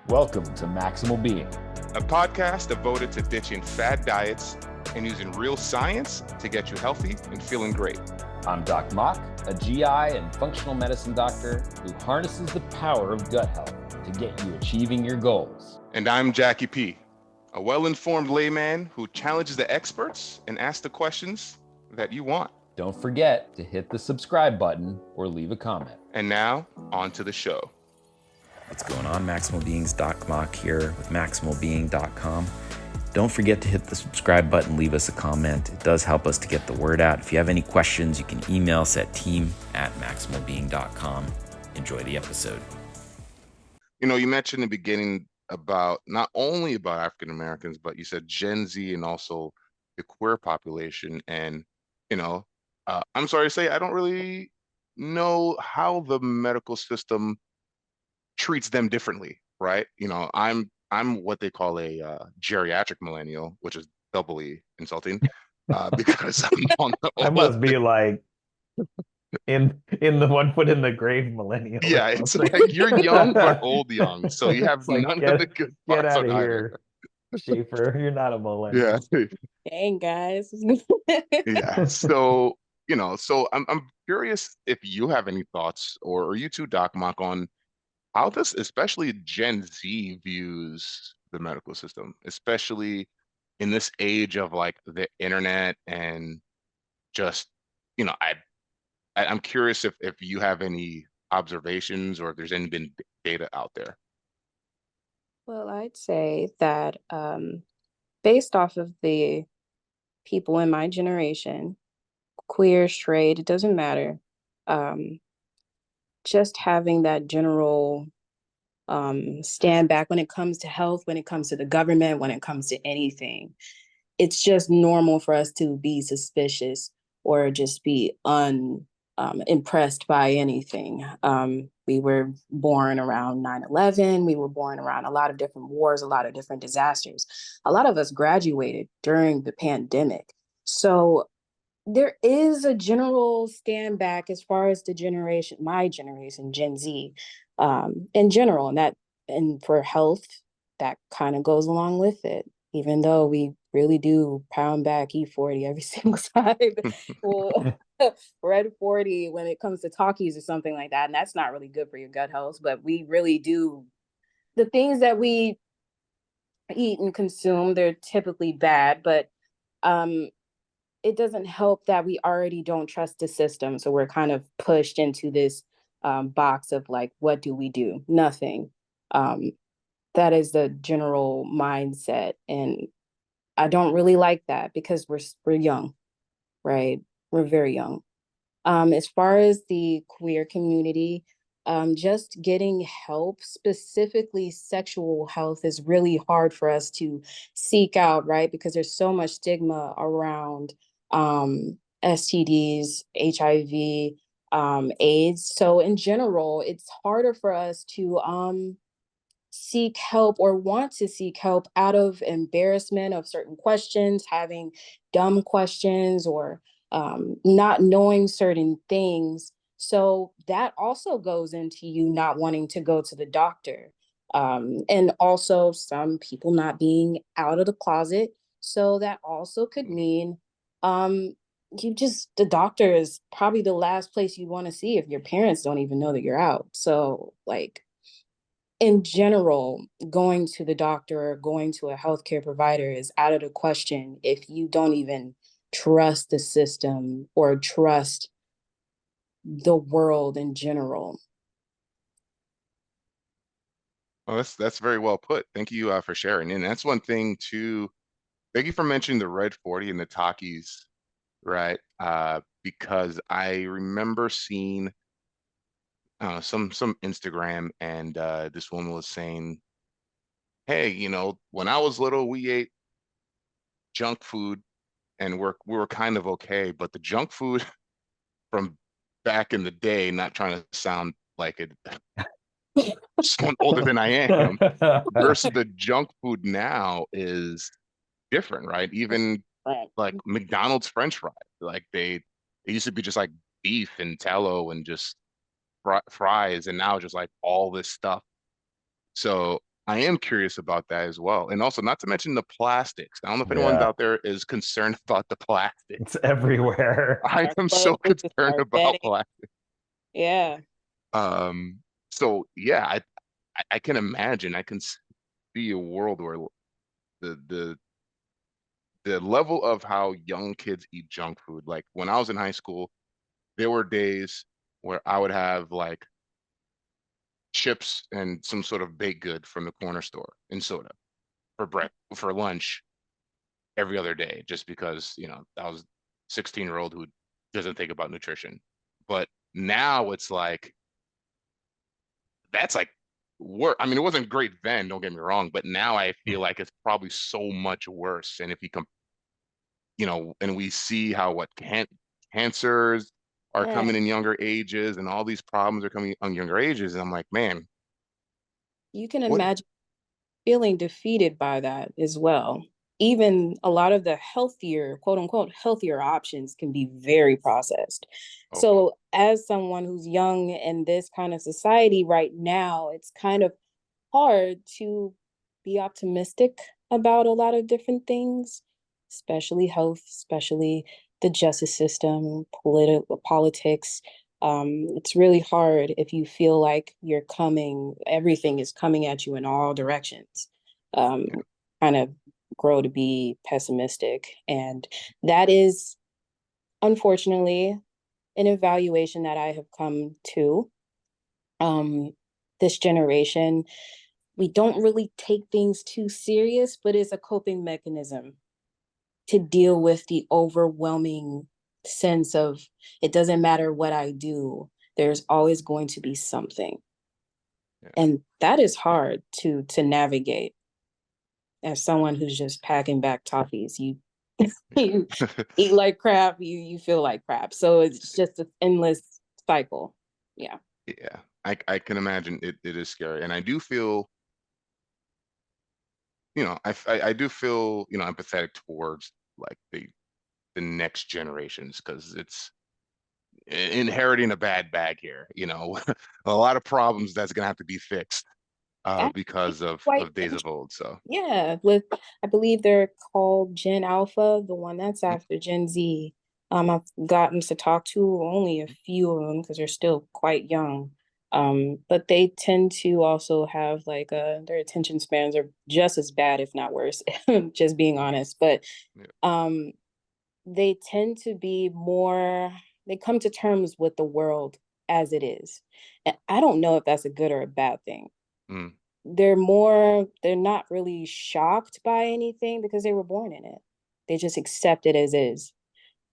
Welcome to Maximal Being, a podcast devoted to ditching fad diets and using real science to get you healthy and feeling great. I'm Doc Mok, a GI and functional medicine doctor who harnesses the power of gut health to get you achieving your goals. And I'm Jacky P, a well-informed layman who challenges the experts and asks the questions that you want. Don't forget to hit the subscribe button or leave a comment. And now, on to the show. What's going on, Maximal Beings? Doc Mok here with MaximalBeing.com. Don't forget to hit the subscribe button, leave us a comment. It does help us to get the word out. If you have any questions, you can email us at team@MaximalBeing.com. Enjoy the episode. You know, you mentioned in the beginning about not only about African Americans, but you said Gen Z and also the queer population. And, you know, I'm sorry to say, I don't really know how the medical system treats them differently, right? You know, I'm what they call a geriatric millennial, which is doubly insulting because I'm on the I must be like in the one foot in the grave millennial. Yeah, it's like you're young but old young, so you have like, none of the good get parts out of on here, Schaefer. You're not a millennial. Yeah. Dang, guys. Yeah. So, you know, so I'm curious if you have any thoughts, or you too, Doc Mok, on how this, especially Gen Z, views the medical system, especially in this age of like the internet and just, you know, I'm curious if you have any observations or if there's any been data out there. Well, I'd say that based off of the people in my generation, queer, straight, it doesn't matter. Just having that general stand back when it comes to health, when it comes to the government, when it comes to anything. It's just normal for us to be suspicious or just be impressed by anything. We were born around 9/11. We were born around a lot of different wars, a lot of different disasters. A lot of us graduated during the pandemic. So there is a general stand back as far as my generation, Gen Z, in general, and for health, that kind of goes along with it. Even though we really do pound back E40 every single time, well, Red 40 when it comes to talkies or something like that, and that's not really good for your gut health. But we really do the things that we eat and consume. They're typically bad, but it doesn't help that we already don't trust the system. So we're kind of pushed into this box of like, what do we do? Nothing. That is the general mindset. And I don't really like that because we're young, right? We're very young. As far as the queer community, just getting help, specifically sexual health, is really hard for us to seek out, right? Because there's so much stigma around STDs, HIV, AIDS. So in general, it's harder for us to seek help or want to seek help out of embarrassment of certain questions, having dumb questions, or not knowing certain things. So that also goes into you not wanting to go to the doctor. And also some people not being out of the closet. So that also could mean the doctor is probably the last place you want to see if your parents don't even know that you're out. So like, in general, going to the doctor or going to a healthcare provider is out of the question if you don't even trust the system or trust the world in general. Well, that's very well put. Thank you for sharing. And that's one thing too. Thank you for mentioning the Red 40 and the Takis, right? Because I remember seeing some Instagram, and this woman was saying, hey, you know, when I was little, we ate junk food and we were kind of okay, but the junk food from back in the day, not trying to sound like it sound older than I am, versus the junk food now is different, right? Even like McDonald's French fries, like they used to be just like beef and tallow and just fries, and now just like all this stuff. So I am curious about that as well. And also, not to mention the plastics. I don't know if anyone Yeah, out there is concerned about the plastic. it's everywhere. I Our am so clothes, concerned our about bedding. plastic. Yeah. Um, so yeah, I can imagine. I can see a world where the the the level of how young kids eat junk food. Like when I was in high school, there were days where I would have like chips and some sort of baked good from the corner store and soda for lunch every other day, just because, I was 16-year-old who doesn't think about nutrition. But now it's like that's like work. I mean, it wasn't great then, don't get me wrong, but now I feel like it's probably so much worse. And if you and we see how cancers are Yeah. coming in younger ages and all these problems are coming in younger ages. And I'm like, man, You can what? imagine feeling defeated by that as well. Even a lot of the healthier, quote unquote, healthier options can be very processed. Oh, So, as someone who's young in this kind of society right now, it's kind of hard to be optimistic about a lot of different things, especially health, especially the justice system, politics. It's really hard if you feel like everything is coming at you in all directions. Um, yeah. kind of grow to be pessimistic. And that is, unfortunately, an evaluation that I have come to. Um, this generation, we don't really take things too serious, but it's a coping mechanism to deal with the overwhelming sense of it doesn't matter what I do, there's always going to be something. Yeah. And that is hard to navigate as someone who's just packing back toffees. You you eat like crap, you feel like crap. So it's just an endless cycle. Yeah. Yeah, I can imagine it is scary. And I do feel, I do feel, empathetic towards like the next generations, because it's inheriting a bad bag here, a lot of problems that's gonna have to be fixed Actually, because of quite days of old. So yeah, with I believe they're called Gen Alpha, the one that's after Gen Z. I've gotten to talk to only a few of them because they're still quite young. But they tend to also have like their attention spans are just as bad, if not worse, just being honest. But yeah. um, they tend to be more, they come to terms with the world as it is. And I don't know if that's a good or a bad thing. Mm, They're not really shocked by anything because they were born in it. They just accept it as is.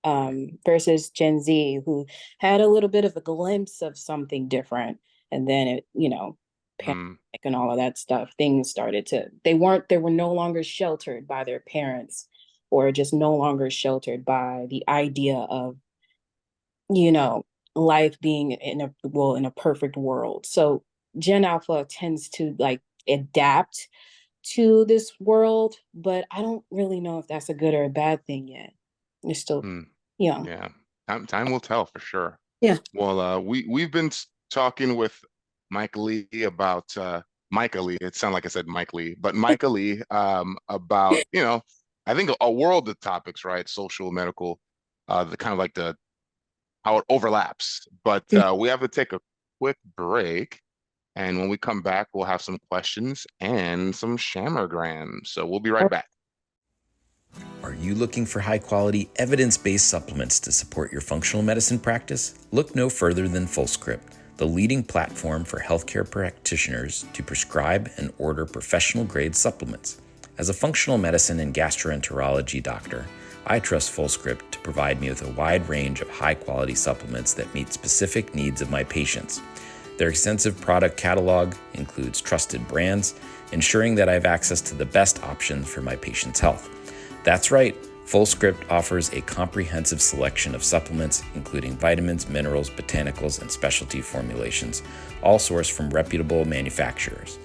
right. Versus Gen Z, who had a little bit of a glimpse of something different, and then pandemic Mm, and all of that stuff, things started to. They were no longer sheltered by their parents, or just no longer sheltered by the idea of you know life being in a perfect world. So Gen Alpha tends to like adapt to this world, but I don't really know if that's a good or a bad thing yet. You're still mm, young. yeah. Time will tell for sure. Yeah. Well, we've been talking with Micah Lee about Micah Lee. It sounded like I said Mike Lee, but Micah Lee about I think a world of topics, right? Social, medical, the kind of like the how it overlaps. But we have to take a quick break, and when we come back, we'll have some questions and some shammergrams. So we'll be right back. Are you looking for high-quality, evidence-based supplements to support your functional medicine practice? Look no further than FullScript, the leading platform for healthcare practitioners to prescribe and order professional-grade supplements. As a functional medicine and gastroenterology doctor, I trust FullScript to provide me with a wide range of high-quality supplements that meet specific needs of my patients. Their extensive product catalog includes trusted brands, ensuring that I have access to the best options for my patients' health. That's right, FullScript offers a comprehensive selection of supplements, including vitamins, minerals, botanicals, and specialty formulations, all sourced from reputable manufacturers.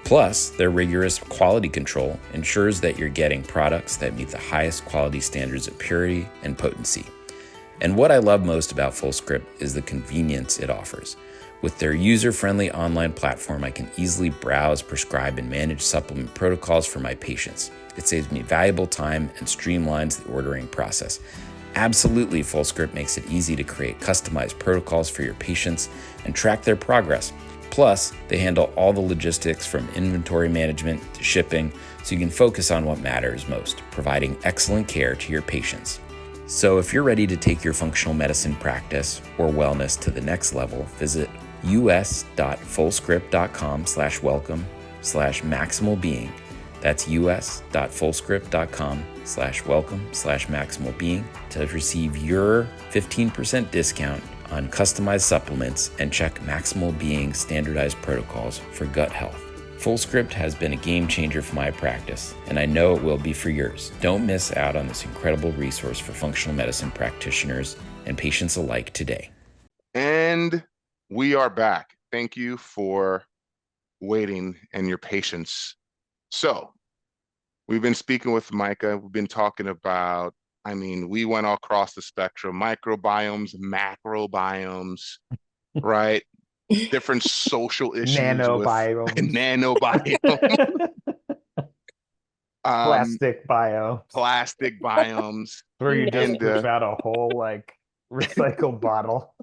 Plus, their rigorous quality control ensures that you're getting products that meet the highest quality standards of purity and potency. And what I love most about FullScript is the convenience it offers. With their user-friendly online platform, I can easily browse, prescribe, and manage supplement protocols for my patients. It saves me valuable time and streamlines the ordering process. Absolutely, FullScript makes it easy to create customized protocols for your patients and track their progress. Plus, they handle all the logistics from inventory management to shipping, so you can focus on what matters most, providing excellent care to your patients. So if you're ready to take your functional medicine practice or wellness to the next level, visit us.fullscript.com/welcome/maximalbeing. That's us.fullscript.com/welcome/maximalbeing to receive your 15% discount on customized supplements and check Maximal Being standardized protocols for gut health. FullScript has been a game changer for my practice, and I know it will be for yours. Don't miss out on this incredible resource for functional medicine practitioners and patients alike today. And we are back. Thank you for waiting and your patience. So we've been speaking with Micah. We've been talking about, we went all across the spectrum, microbiomes, macrobiomes, right? Different social issues Nanobiomes. with nanobiome, Plastic bio. plastic biomes. Where you just And, poop out a whole like recycled bottle.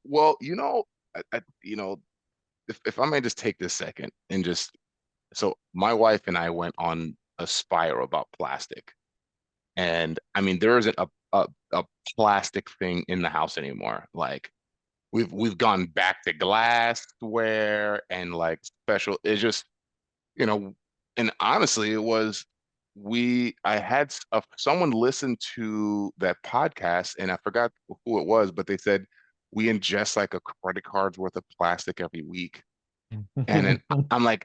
well, if I may just take this second and so my wife and I went on a spiral about plastic, and there isn't a plastic thing in the house anymore. Like we've gone back to glassware and like special. It's just and honestly, it was I had someone listen to that podcast, and I forgot who it was, but they said we ingest like a credit card's worth of plastic every week. And then I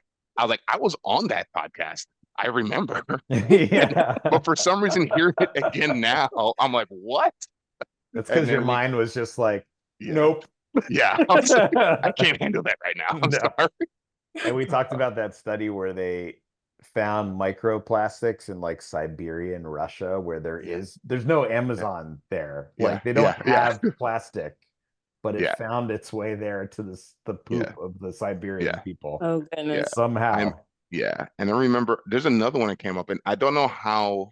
was on that podcast. I remember. Yeah. But for some reason, hearing it again now, I'm like, what? That's because your mind was just like, Yeah. nope. Yeah. I can't handle that right now. I'm sorry. And we talked about that study where they found microplastics in like Siberia and Russia, where there's no Amazon there. Like they don't have plastic, but it found its way there to the poop of the Siberian people. Oh goodness. Somehow. And I remember there's another one that came up, and I don't know how,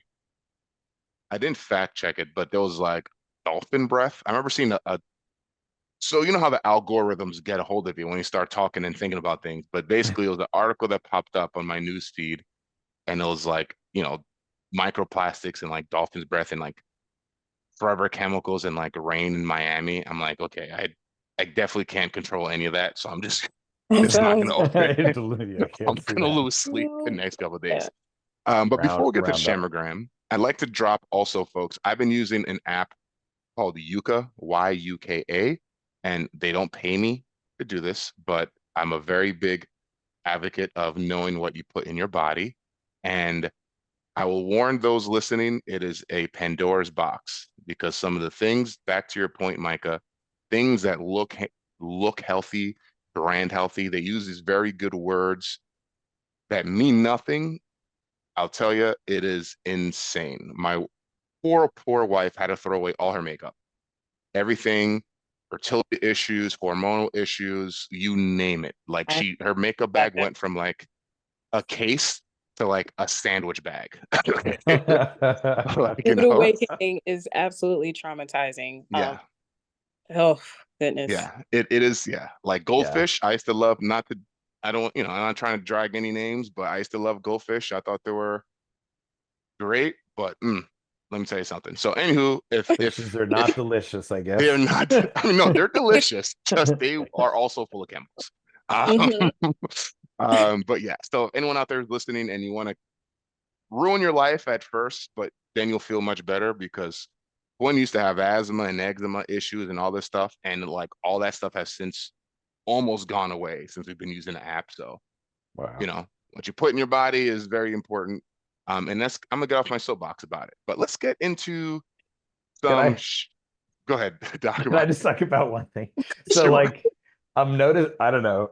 I didn't fact check it, but there was like dolphin breath. I remember seeing so you know how the algorithms get a hold of you when you start talking and thinking about things, but basically it was an article that popped up on my news feed, and it was like, microplastics and like dolphin's breath and like forever chemicals and like rain in Miami. I'm like, okay, I definitely can't control any of that, so I'm just it's not going to open. I'm going to lose sleep the next couple of days. But before we get to Shamagram, I'd like to drop also, folks, I've been using an app called Yuka, Yuka, and they don't pay me to do this, but I'm a very big advocate of knowing what you put in your body. And I will warn those listening, it is a Pandora's box, because some of the things, back to your point, Micah, things that look healthy, brand healthy, they use these very good words that mean nothing. I'll tell you, it is insane. My poor wife had to throw away all her makeup, everything, fertility issues, hormonal issues, you name it. Like her makeup bag went from like a case to like a sandwich bag. Rude awakening is absolutely traumatizing. Yeah. Oh goodness. Yeah, it is. Yeah, like goldfish. I used to love. I'm not trying to drag any names, but I used to love goldfish. I thought they were great, but let me tell you something. So, anywho, if they're not delicious, I guess they're not. No, they're delicious. Just they are also full of chemicals. But yeah. So, if anyone out there is listening and you want to ruin your life at first, but then you'll feel much better, because Gwen used to have asthma and eczema issues and all this stuff, and like all that stuff has since almost gone away since we've been using the app. So, wow. What you put in your body is very important. And I'm gonna get off my soapbox about it. But let's get into some. Go ahead, Doc. Can I just talk about one thing? So, like, I don't know.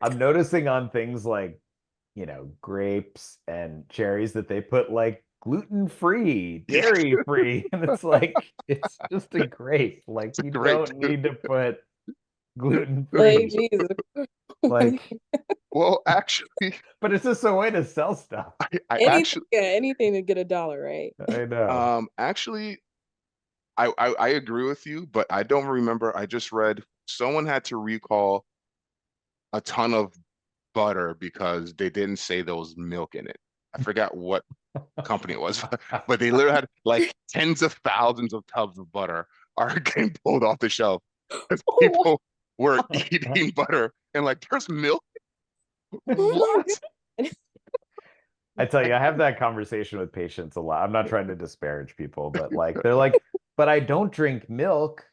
I'm noticing on things like, grapes and cherries that they put like gluten-free, dairy-free, and it's like, it's just a grape. Like, you don't need to put gluten Like, free. Jesus. Like, Well, actually, but it's just a way to sell stuff. I anything, actually, yeah, anything to get $1, right? I know. actually, I agree with you, but I don't remember. I just read someone had to recall a ton of butter because they didn't say there was milk in it. I forgot what company it was, but they literally had like tens of thousands of tubs of butter are getting pulled off the shelf because people were eating butter and like, there's milk? What? I tell you, I have that conversation with patients a lot. I'm not trying to disparage people, but like they're like, but I don't drink milk,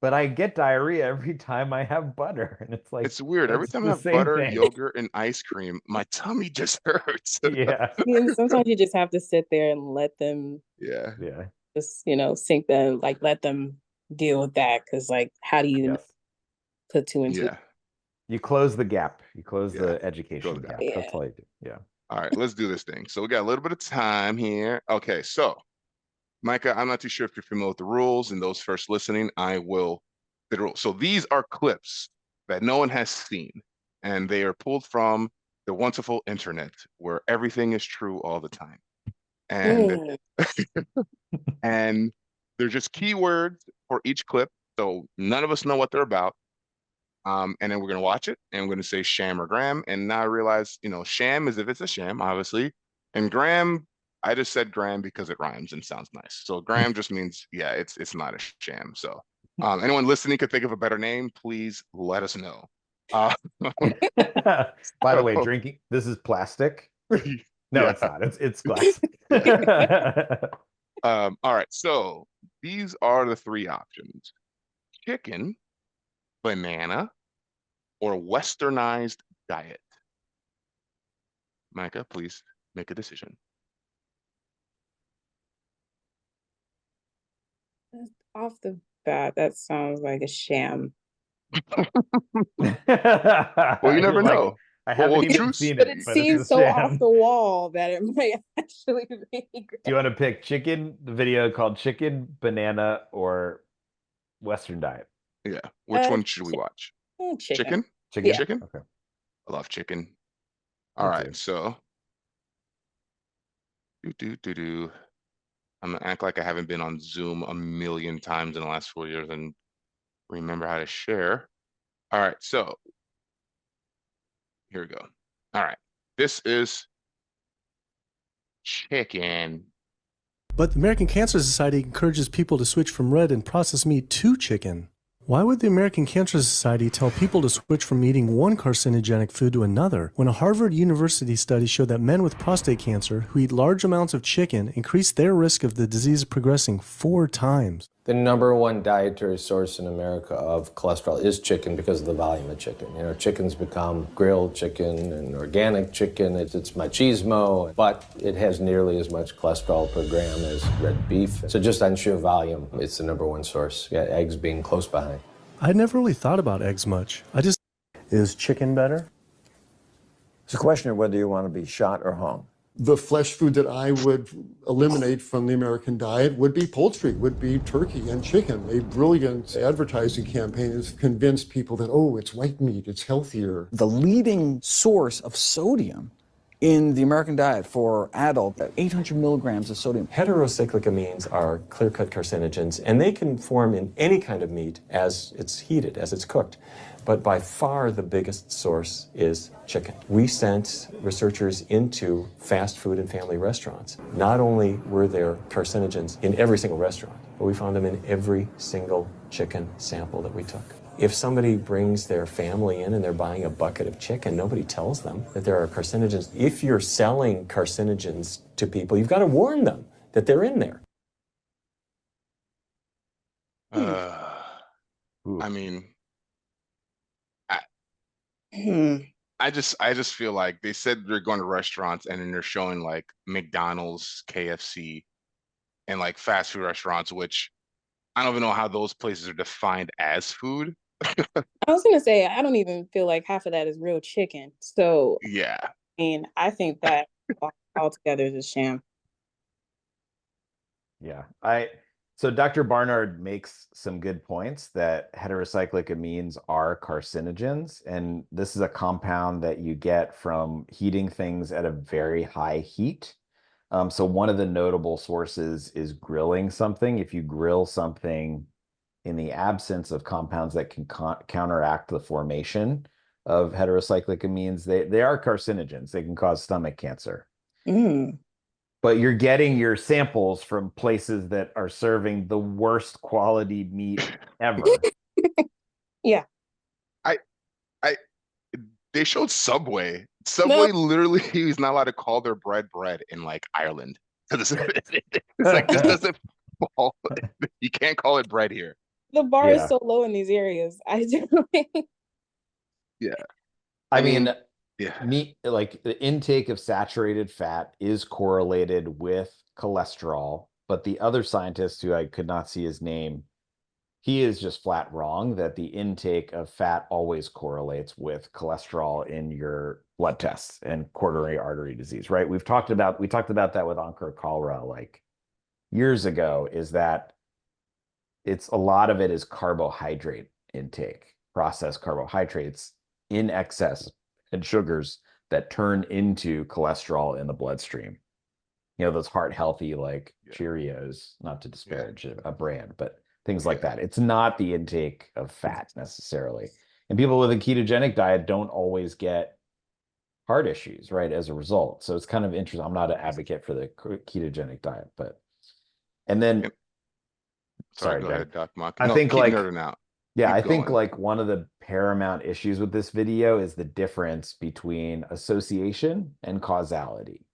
but I get diarrhea every time I have butter. And it's like, It's weird. Every it's time I the have same butter, thing. yogurt, and ice cream, my tummy just hurts. Yeah. And sometimes you just have to sit there and let them Yeah. Yeah. just, sink them, like let them deal with that. Cause like, how do you Yes. put two and two? Yeah. You close the gap. You close Yeah. the education the gap. gap. That's Yeah. all you do. Yeah. All right, let's do this thing. So we got a little bit of time here. Okay, so Micah, I'm not too sure if you're familiar with the rules, and those first listening, I will the rules. So these are clips that no one has seen, and they are pulled from the wonderful internet where everything is true all the time. And and they're just keywords for each clip, so none of us know what they're about. And then we're gonna watch it, and we're gonna say sham or gram. And now I realize, sham is if it's a sham, obviously, and gram, I just said gram because it rhymes and sounds nice. So gram just means, yeah, it's not a sham. So, anyone listening could think of a better name, please let us know. By the way, drinking, this is plastic. No, yeah. it's not. It's glass. All right. So these are the three options: chicken, banana, or westernized diet. Micah, please make a decision. Off the bat, that sounds like a sham. Well, you never know. I haven't even truth. seen But it, it but it's a seems so off sham. the wall that it might actually be great. Do you want to pick chicken, the video called Chicken, Banana, or Western Diet? Yeah. Which one should we watch? Chicken. Chicken? Yeah. Chicken? Okay. I love chicken. All Me right. too. So, I'm gonna act like I haven't been on Zoom a million times in the last 4 years and remember how to share. All right. So, here we go. All right. This is chicken. But the American Cancer Society encourages people to switch from red and processed meat to chicken. Why would the American Cancer Society tell people to switch from eating one carcinogenic food to another when a Harvard University study showed that men with prostate cancer who eat large amounts of chicken increase their risk of the disease progressing 4 times? The number one dietary source in America of cholesterol is chicken because of the volume of chicken. Chicken's become grilled chicken and organic chicken. It's machismo, but it has nearly as much cholesterol per gram as red beef. So just on sheer volume, it's the number one source. Yeah, eggs being close behind. I never really thought about eggs much. Is chicken better? It's a question of whether you want to be shot or hung. The flesh food that I would eliminate from the American diet would be poultry, would be turkey and chicken. A brilliant advertising campaign has convinced people that, oh, it's white meat, it's healthier. The leading source of sodium in the American diet for adult, 800 milligrams of sodium. Heterocyclic amines are clear-cut carcinogens, and they can form in any kind of meat as it's heated, as it's cooked. But by far the biggest source is chicken. We sent researchers into fast food and family restaurants. Not only were there carcinogens in every single restaurant, but we found them in every single chicken sample that we took. If somebody brings their family in and they're buying a bucket of chicken, nobody tells them that there are carcinogens. If you're selling carcinogens to people, you've got to warn them that they're in there. I mean, I just feel like they said they're going to restaurants and then they're showing like McDonald's, KFC, and like fast food restaurants, which I don't even know how those places are defined as food. I was gonna say, I don't even feel like half of that is real chicken. So yeah, I mean, I think that altogether is a sham. Yeah. So Dr. Barnard makes some good points that heterocyclic amines are carcinogens, and this is a compound that you get from heating things at a very high heat. So one of the notable sources is grilling something. If you grill something in the absence of compounds that can counteract the formation of heterocyclic amines, they are carcinogens. They can cause stomach cancer. But you're getting your samples from places that are serving the worst quality meat ever. Yeah. They showed Subway. Subway literally is not allowed to call their bread in like Ireland. It's like this doesn't fall. You can't call it bread here. The bar is so low in these areas. Yeah. I mean, meat, like the intake of saturated fat is correlated with cholesterol, but the other scientist who I could not see his name, he is just flat wrong that the intake of fat always correlates with cholesterol in your blood tests and coronary artery disease, right? We talked about that with onco-cholera like years ago, is that it's a lot of it is carbohydrate intake, processed carbohydrates in excess and sugars that turn into cholesterol in the bloodstream. You know, those heart healthy like Cheerios, not to disparage a brand, but things like that. It's not the intake of fat necessarily. And people with a ketogenic diet don't always get heart issues, right, as a result. So it's kind of interesting. I'm not an advocate for the ketogenic diet, but and then sorry, go ahead, Doc Mok. I think like nerding out. Yeah, I think like one of the paramount issues with this video is the difference between association and causality,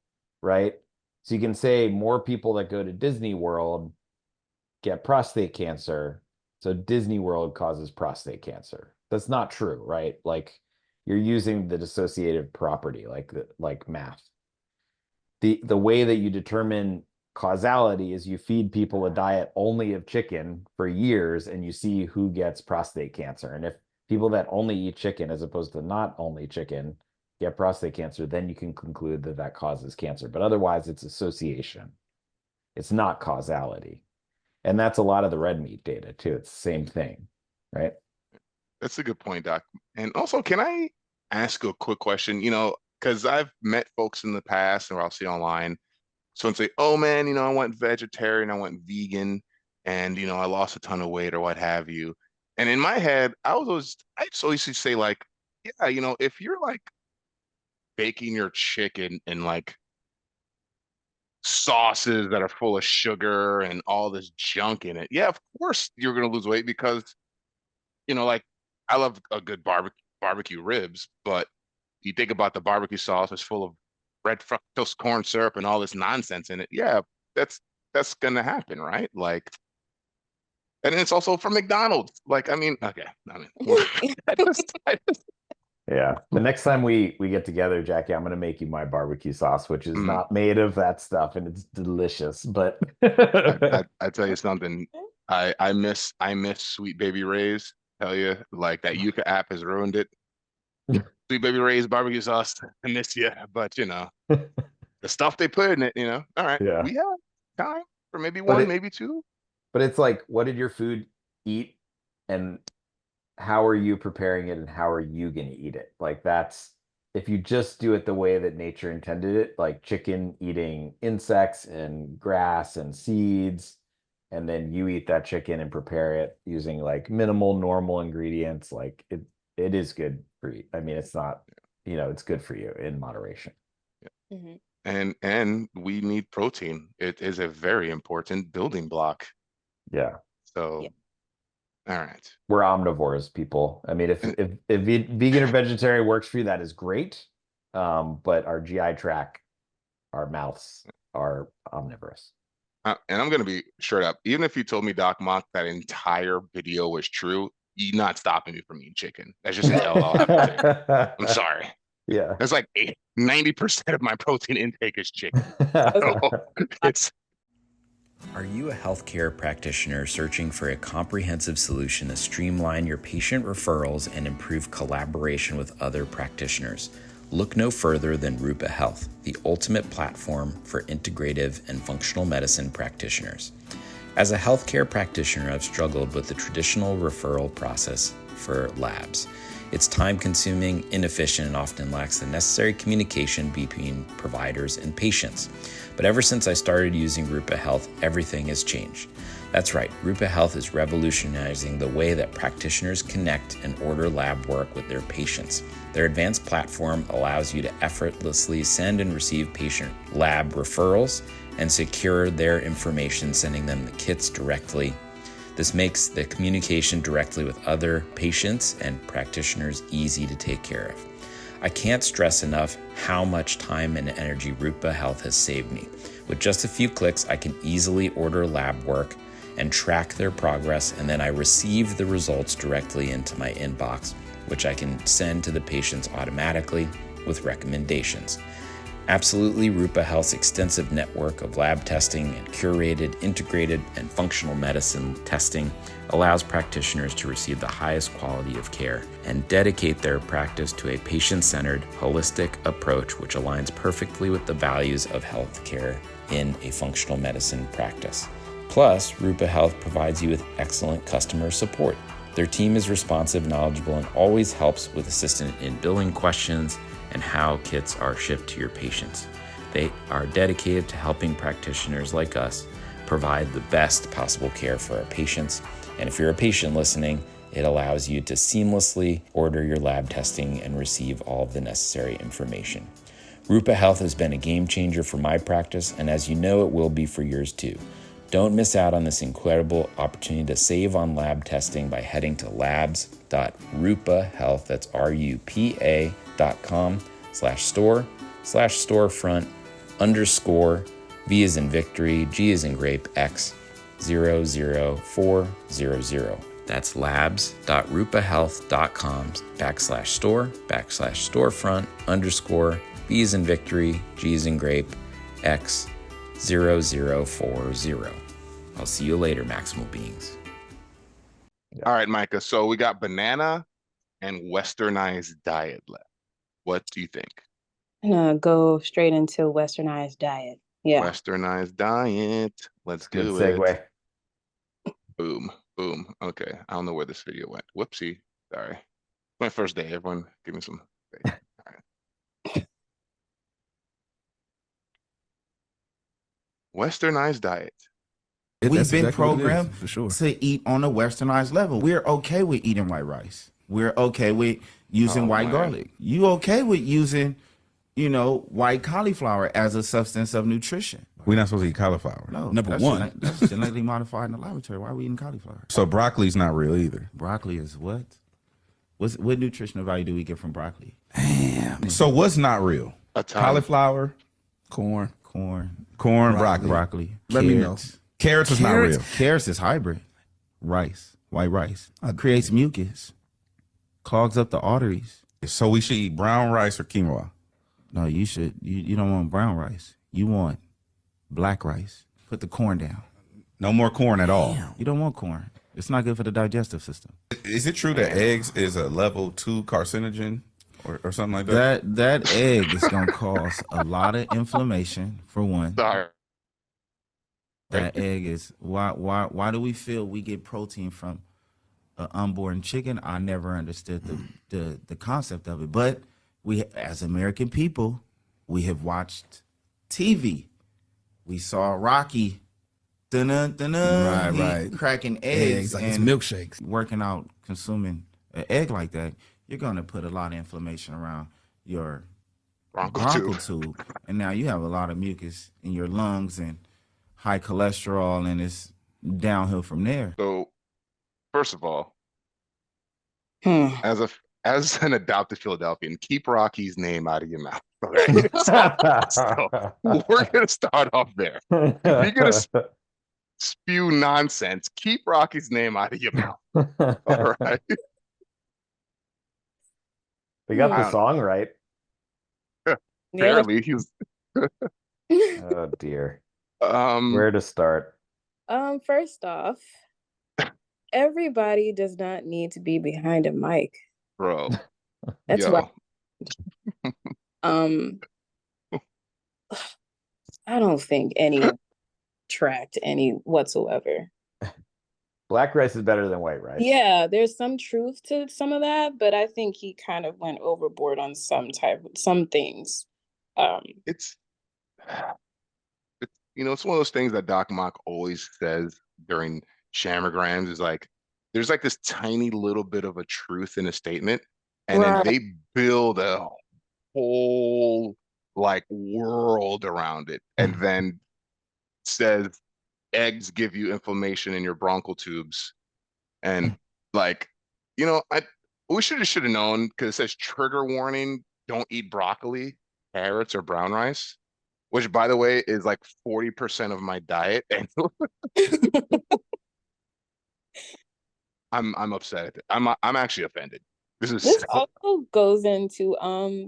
right? So you can say more people that go to Disney World get prostate cancer, so Disney World causes prostate cancer. That's not true, right? Like you're using the dissociative property, like math. The way that you determine causality is you feed people a diet only of chicken for years and you see who gets prostate cancer. And if people that only eat chicken as opposed to not only chicken get prostate cancer, then you can conclude that that causes cancer. But otherwise, it's association. It's not causality. And that's a lot of the red meat data too. It's the same thing, right? That's a good point, Doc. And also, can I ask a quick question? You know, because I've met folks in the past, or I'll see online, someone say, "Oh man, you know, I went vegetarian, I went vegan, and you know, I lost a ton of weight or what have you." And in my head, I just always say like, yeah, you know, if you're like baking your chicken in like sauces that are full of sugar and all this junk in it, yeah, of course you're gonna lose weight because, you know, like I love a good barbecue ribs, but you think about the barbecue sauce, it's full of red fructose corn syrup and all this nonsense in it. Yeah, that's gonna happen, right? Like, and it's also from McDonald's. Like, I mean, okay, I mean, yeah. The next time we get together, Jackie, I'm gonna make you my barbecue sauce, which is not made of that stuff, and it's delicious. But I tell you something, I miss Sweet Baby Ray's. Tell you, like that Yuka app has ruined it. Sweet Baby Ray's barbecue sauce, I miss you, but you know, the stuff they put in it, you know. All right, we have time for maybe one, maybe two. But it's like, what did your food eat, and how are you preparing it, and how are you going to eat it? Like that's, if you just do it the way that nature intended it, like chicken eating insects and grass and seeds, and then you eat that chicken and prepare it using like minimal normal ingredients, like it is good for you. I mean, it's not, you know, it's good for you in moderation. And we need protein. It is a very important building block. Yeah. So all right. We're omnivores, people. I mean, if vegan or vegetarian works for you, that is great. But our GI tract, our mouths are omnivorous. And I'm going to be straight up. Even if you told me, Doc Mok, that entire video was true, you're not stopping me from eating chicken. That's just an L I'll have to take. I'm sorry. Yeah. That's like 90% of my protein intake is chicken. So it's. Are you a healthcare practitioner searching for a comprehensive solution to streamline your patient referrals and improve collaboration with other practitioners? Look no further than Rupa Health, the ultimate platform for integrative and functional medicine practitioners. As a healthcare practitioner, I've struggled with the traditional referral process for labs. It's time-consuming, inefficient, and often lacks the necessary communication between providers and patients. But ever since I started using Rupa Health, everything has changed. That's right, Rupa Health is revolutionizing the way that practitioners connect and order lab work with their patients. Their advanced platform allows you to effortlessly send and receive patient lab referrals and secure their information, sending them the kits directly. This makes the communication directly with other patients and practitioners easy to take care of. I can't stress enough how much time and energy Rupa Health has saved me. With just a few clicks, I can easily order lab work and track their progress, and then I receive the results directly into my inbox, which I can send to the patients automatically with recommendations. Absolutely, Rupa Health's extensive network of lab testing and curated, integrated, and functional medicine testing allows practitioners to receive the highest quality of care and dedicate their practice to a patient-centered, holistic approach which aligns perfectly with the values of healthcare in a functional medicine practice. Plus, Rupa Health provides you with excellent customer support. Their team is responsive, knowledgeable, and always helps with assistance in billing questions and how kits are shipped to your patients. They are dedicated to helping practitioners like us provide the best possible care for our patients. And if you're a patient listening, it allows you to seamlessly order your lab testing and receive all of the necessary information. Rupa Health has been a game changer for my practice, and as you know, it will be for yours too. Don't miss out on this incredible opportunity to save on lab testing by heading to labs.rupahealth, that's rupa.com/store/storefront_V as in victory, G as in grape, X 00400. That's labs.rupahealth.com/store/storefront_V as in victory, G as in grape, X 0040. I'll see you later, Maximal Beings. All right, Micah. So we got banana and westernized diet left. What do you think? I'm gonna go straight into westernized diet. Yeah. Westernized diet. Let's Good do segue. it. Boom, boom. Okay. I don't know where this video went. Whoopsie. Sorry. My first day. Everyone, give me some. All right. Westernized diet. We've been programmed to eat on a westernized level. We're okay with eating white rice. We're okay with using white garlic. You okay with using, white cauliflower as a substance of nutrition? We're not supposed to eat cauliflower. No. Number one. That's genetically modified in the laboratory. Why are we eating cauliflower? So broccoli's not real either. Broccoli is what? What nutritional value do we get from broccoli? Damn. So what's not real? Cauliflower, corn, broccoli. Let me know. Carrots is not real. Carrots is hybrid. Rice, white rice. Creates mucus. Clogs up the arteries. So we should eat brown rice or quinoa? No, you should. You don't want brown rice. You want black rice. Put the corn down. No more corn at all. You don't want corn. It's not good for the digestive system. Is it true that eggs is a level 2 carcinogen or something like that? That egg is going to cause a lot of inflammation, for one. Sorry. That egg is why do we feel we get protein from an unborn chicken? I never understood the concept of it. But we, as American people, we have watched TV. We saw Rocky, right, cracking eggs like and milkshakes, working out, consuming an egg like that. You're gonna put a lot of inflammation around your bronchial tube, and now you have a lot of mucus in your lungs and high cholesterol, and it's downhill from there. So, first of all, as an adopted Philadelphian, keep Rocky's name out of your mouth. Okay? So, we're gonna start off there. If you're gonna spew nonsense, keep Rocky's name out of your mouth. All right. They got the song right. Apparently, he's. Oh dear. Where to start? First off, everybody does not need to be behind a mic. Bro. That's why. I don't think anyone tracked any whatsoever. Black rice is better than white rice. Yeah, there's some truth to some of that, but I think he kind of went overboard on some things. It's it's one of those things that Doc Mock always says during shammergrams is like, there's like this tiny little bit of a truth in a statement, and then they build a whole like world around it, and then says eggs give you inflammation in your bronchial tubes, and like, we should have known, because it says trigger warning, don't eat broccoli, carrots, or brown rice, which by the way is like 40% of my diet. And I'm upset. I'm actually offended. This also goes into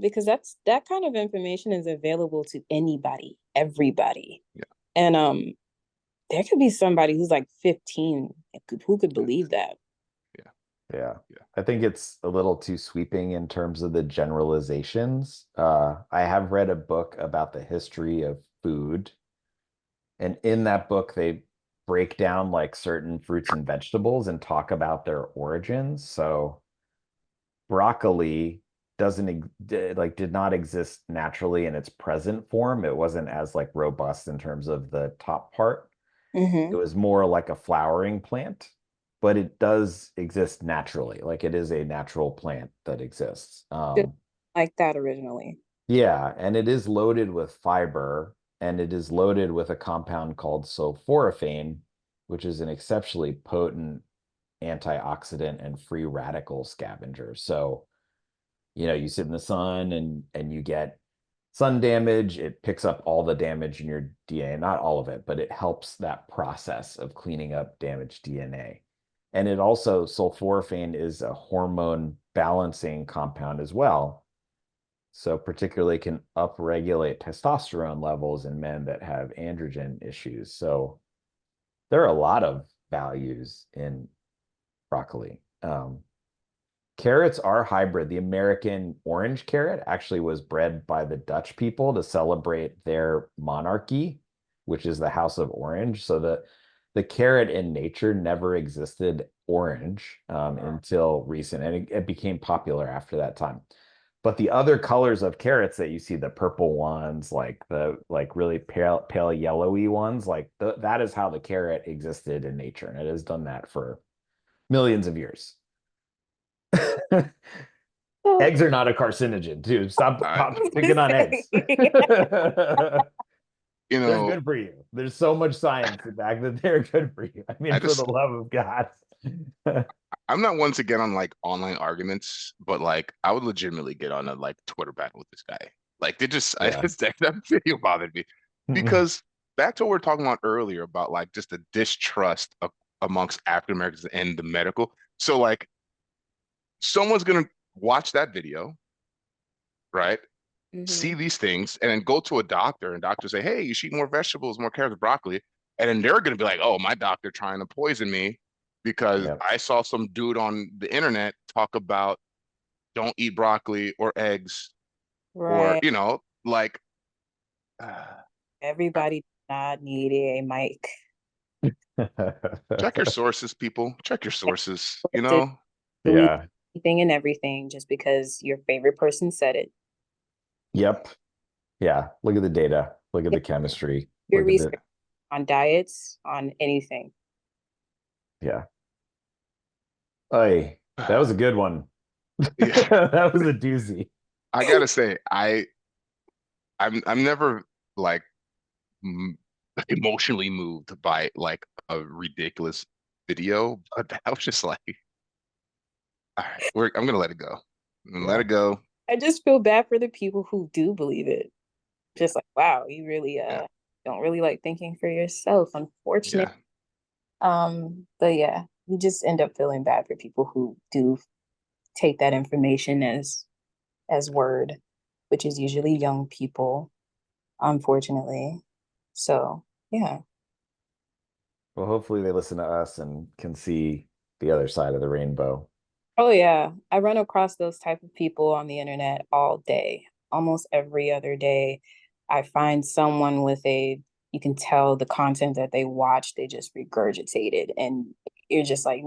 because that kind of information is available to anybody, everybody. Yeah. And there could be somebody who's like 15 who could believe that. Yeah. I think it's a little too sweeping in terms of the generalizations. I have read a book about the history of food, and in that book they break down like certain fruits and vegetables and talk about their origins. So broccoli did not exist naturally in its present form. It wasn't as like robust in terms of the top part. It was more like a flowering plant, but it does exist naturally. Like it is a natural plant that exists. Like that originally. Yeah, and it is loaded with fiber, and it is loaded with a compound called sulforaphane, which is an exceptionally potent antioxidant and free radical scavenger. So, you sit in the sun and you get sun damage, it picks up all the damage in your DNA, not all of it, but it helps that process of cleaning up damaged DNA. And it also, sulforaphane is a hormone balancing compound as well. So particularly can upregulate testosterone levels in men that have androgen issues. So there are a lot of values in broccoli. Carrots are hybrid. The American orange carrot actually was bred by the Dutch people to celebrate their monarchy, which is the House of Orange. So the carrot in nature never existed orange until recent, and it became popular after that time. But the other colors of carrots that you see, the purple ones, like the really pale yellowy ones, that is how the carrot existed in nature, and it has done that for millions of years. Eggs are not a carcinogen, too. Stop picking on eggs. They're good for you. There's so much science to back that they're good for you. I mean, for the love of God. I'm not one to get on like online arguments, but like I would legitimately get on a like Twitter battle with this guy. Like that video bothered me because back to what we were talking about earlier about like just the distrust amongst African Americans and the medical. So like someone's gonna watch that video, right? See these things, and then go to a doctor, and doctor say, "Hey, you should eat more vegetables, more carrots, broccoli," and then they're gonna be like, "Oh, my doctor trying to poison me because I saw some dude on the internet talk about don't eat broccoli or eggs," or like everybody does not need a mic. Check your sources, people. Check your sources. Yeah. Anything and everything just because your favorite person said it. Yep. Yeah. Look at the data. Look at the chemistry. Your research on diets, on anything. Yeah. Hey, that was a good one. That was a doozy. I gotta say, I'm never like emotionally moved by like a ridiculous video, but that was just like, all right, I'm gonna let it go. Let it go. I just feel bad for the people who do believe it. Just like, wow, you really don't really like thinking for yourself, unfortunately. But yeah, you just end up feeling bad for people who do take that information as word, which is usually young people, unfortunately. So yeah. Well, hopefully they listen to us and can see the other side of the rainbow. Oh yeah, I run across those type of people on the internet all day. Almost every other day, I find someone with a You can tell the content that they watch, they just regurgitated. And you're just like,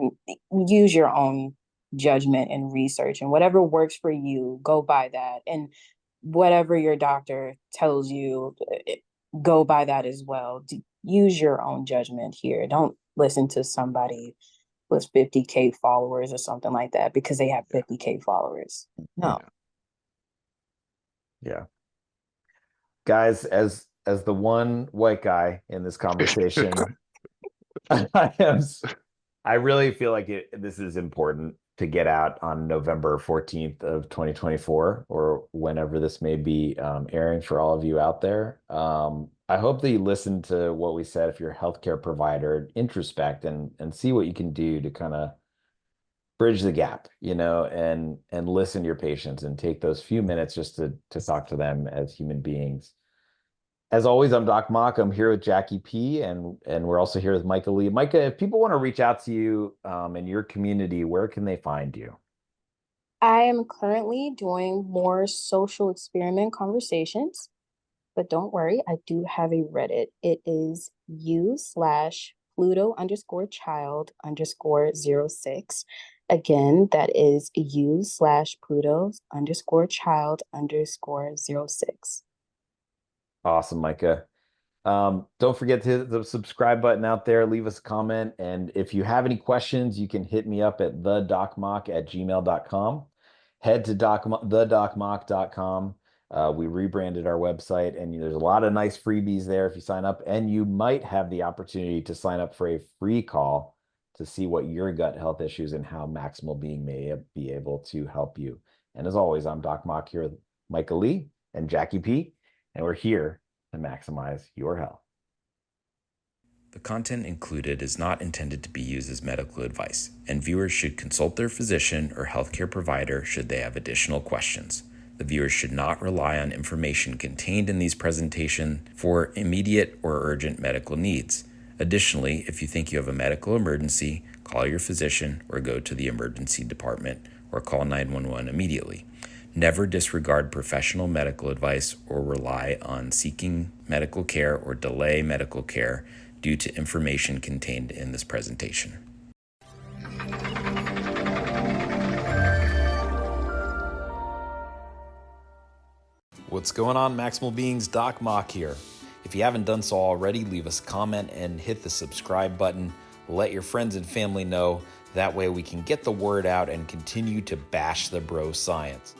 use your own judgment and research, and whatever works for you, go by that. And whatever your doctor tells you, go by that as well. Use your own judgment here. Don't listen to somebody with 50K followers or something like that because they have 50K followers. No. Yeah. Guys, as the one white guy in this conversation, I really feel like this is important to get out on November 14th of 2024, or whenever this may be airing for all of you out there. I hope that you listen to what we said. If you're a healthcare provider, introspect and see what you can do to kind of bridge the gap, and listen to your patients and take those few minutes just to talk to them as human beings. As always, I'm Doc Mok. I'm here with Jacky P, and we're also here with Micah Lee. Micah, if people want to reach out to you in your community, where can they find you? I am currently doing more social experiment conversations, but don't worry, I do have a Reddit. It is u/Pluto_child_06. Again, that is u/Pluto_child_06. Awesome, Micah. Don't forget to hit the subscribe button out there, leave us a comment, and if you have any questions, you can hit me up at thedocmock@gmail.com. Head to thedocmock.com. We rebranded our website, and there's a lot of nice freebies there if you sign up, and you might have the opportunity to sign up for a free call to see what your gut health issues and how Maximal Being may be able to help you. And as always, I'm Doc Mok here with Micah Lee and Jacky P, and we're here to maximize your health. The content included is not intended to be used as medical advice, and viewers should consult their physician or healthcare provider should they have additional questions. The viewers should not rely on information contained in these presentations for immediate or urgent medical needs. Additionally, if you think you have a medical emergency, call your physician or go to the emergency department or call 911 immediately. Never disregard professional medical advice or rely on seeking medical care or delay medical care due to information contained in this presentation. What's going on, Maximal Beings? Doc Mok here. If you haven't done so already, leave us a comment and hit the subscribe button. Let your friends and family know. That way we can get the word out and continue to bash the bro science.